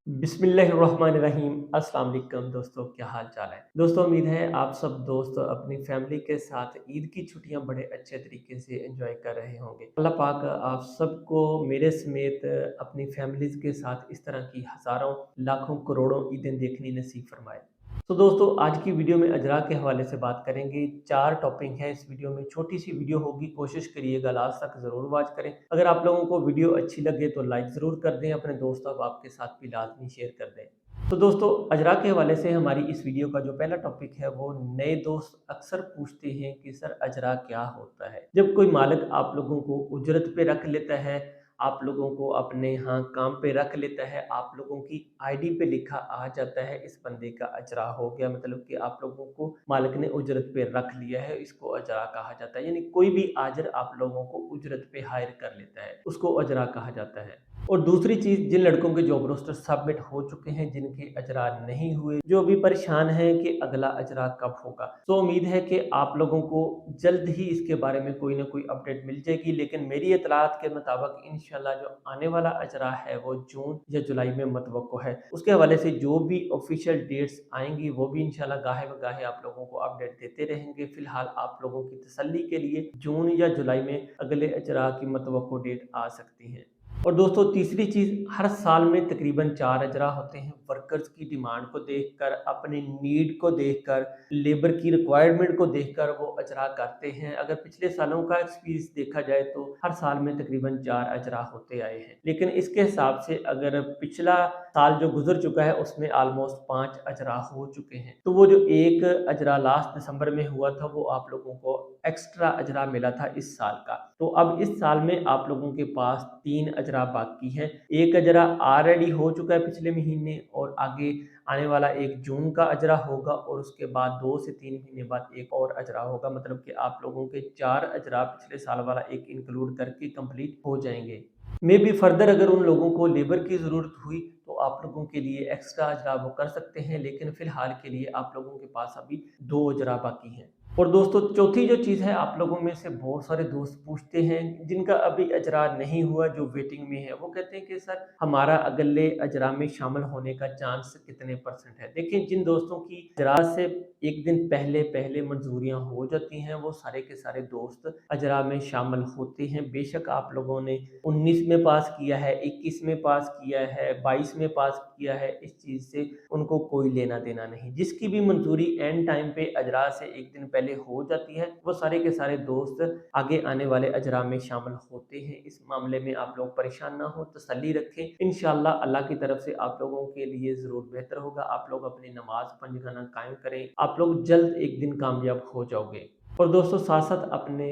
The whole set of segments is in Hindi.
बिस्मिल्लाहिर्रहमानिर्रहीम। अस्सलाम वालेकुम दोस्तों, क्या हाल चाल है। दोस्तों उम्मीद है आप सब दोस्त अपनी फैमिली के साथ ईद की छुट्टियां बड़े अच्छे तरीके से एंजॉय कर रहे होंगे। अल्लाह पाक आप सबको मेरे समेत अपनी फैमिलीज के साथ इस तरह की हज़ारों लाखों करोड़ों ईदें देखनी नसीब फरमाए। तो दोस्तों आज की वीडियो में अजरा के हवाले से बात करेंगे। 4 टॉपिक हैं इस वीडियो में, छोटी सी वीडियो होगी, कोशिश करिएगा लास्ट तक ज़रूर वॉच करें। अगर आप लोगों को वीडियो अच्छी लगे तो लाइक ज़रूर कर दें, अपने दोस्तों अहबाब के साथ भी लाजमी शेयर कर दें। तो दोस्तों अजरा के हवाले से हमारी इस वीडियो का जो पहला टॉपिक है वो नए दोस्त अक्सर पूछते हैं कि सर अजरा क्या होता है। जब कोई मालिक आप लोगों को उजरत पे रख लेता है, आप लोगों को अपने यहाँ काम पे रख लेता है, आप लोगों की आईडी पे लिखा आ जाता है इस बंदे का अजरा हो गया, मतलब कि आप लोगों को मालिक ने उजरत पे रख लिया है, इसको अजरा कहा जाता है। यानी कोई भी आजर आप लोगों को उजरत पे हायर कर लेता है, उसको अजरा कहा जाता है। और दूसरी चीज़, जिन लड़कों के जॉब रोस्टर सबमिट हो चुके हैं, जिनके अजरा नहीं हुए, जो भी परेशान हैं कि अगला अजरा कब होगा, तो उम्मीद है कि आप लोगों को जल्द ही इसके बारे में कोई ना कोई अपडेट मिल जाएगी। लेकिन मेरी इतलात के मुताबिक इंशाल्लाह जो आने वाला अजरा है वो जून या जुलाई में मतवक्को है। उसके हवाले से जो भी ऑफिशियल डेट्स आएंगी वो भी इंशाल्लाह गाहे बगाहे आप लोगों को अपडेट देते रहेंगे। फिलहाल आप लोगों की तसल्ली के लिए जून या जुलाई में अगले अजरा की मतवक्को डेट आ सकती है। और दोस्तों तीसरी चीज़, हर साल में तकरीबन 4 अजरा होते हैं। वर्कर्स की डिमांड को देखकर, अपनी नीड को देखकर, लेबर की रिक्वायरमेंट को देखकर वो अजरा करते हैं। अगर पिछले सालों का एक्सपीरियंस देखा जाए तो हर साल में तकरीबन 4 अजरा होते आए हैं। लेकिन इसके हिसाब से अगर पिछला साल जो गुजर चुका है उसमें ऑलमोस्ट 5 अजरा हो चुके हैं। तो वो जो एक अजरा लास्ट दिसंबर में हुआ था वो आप लोगों को एक्स्ट्रा अजरा मिला था इस साल का। तो अब इस साल में आप लोगों के पास 3 अजरा बाकी हैं। एक अजरा ऑलरेडी हो चुका है पिछले महीने, और आगे आने वाला 1 जून का अजरा होगा, और उसके बाद 2 से 3 महीने बाद एक और अजरा होगा। मतलब कि आप लोगों के 4 अजरा पिछले साल वाला एक इंक्लूड करके कंप्लीट हो जाएंगे। मे बी फर्दर अगर उन लोगों को लेबर की ज़रूरत हुई तो आप लोगों के लिए एक्स्ट्रा अजरा वो कर सकते हैं, लेकिन फ़िलहाल के लिए आप लोगों के पास अभी 2 अजरा बाकी हैं। और दोस्तों चौथी जो चीज़ है, आप लोगों में से बहुत सारे दोस्त पूछते हैं जिनका अभी अजरा नहीं हुआ, जो वेटिंग में है, वो कहते हैं कि सर हमारा अगले अजरा में शामिल होने का चांस कितने परसेंट है। देखिए, जिन दोस्तों की अजरा से एक दिन पहले पहले मंजूरियां हो जाती हैं वो सारे के सारे दोस्त अजरा में शामिल होते हैं। बेशक आप लोगों ने 19 में पास किया है, 21 में पास किया है, 22 में पास किया है, इस चीज़ से उनको कोई लेना देना नहीं। जिसकी भी मंजूरी एंड टाइम पे अजरा से एक दिन पहले हो जाती है वो सारे के सारे दोस्त आगे आने वाले अजरा में शामिल होते हैं। इस मामले में आप लोग परेशान ना हो, तसल्ली रखें। इंशाल्लाह अल्लाह की तरफ से आप लोगों के लिए ज़रूर बेहतर होगा। आप लोग अपनी नमाज पंजगाना कायम करें, आप लोग जल्द एक दिन कामयाब हो जाओगे। और दोस्तों साथ साथ अपने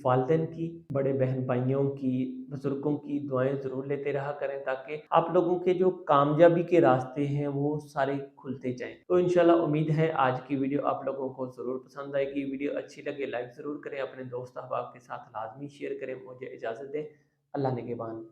वालिदैन की, बड़े बहन भाइयों की, बुजुर्गों की दुआएं ज़रूर लेते रहा करें, ताकि आप लोगों के जो कामयाबी के रास्ते हैं वो सारे खुलते जाएं। तो इंशाल्लाह उम्मीद है आज की वीडियो आप लोगों को ज़रूर पसंद आएगी। वीडियो अच्छी लगे लाइक ज़रूर करें, अपने दोस्त अहबाब के साथ लाजमी शेयर करें। मुझे इजाज़त दें, अल्लाह निगहबान।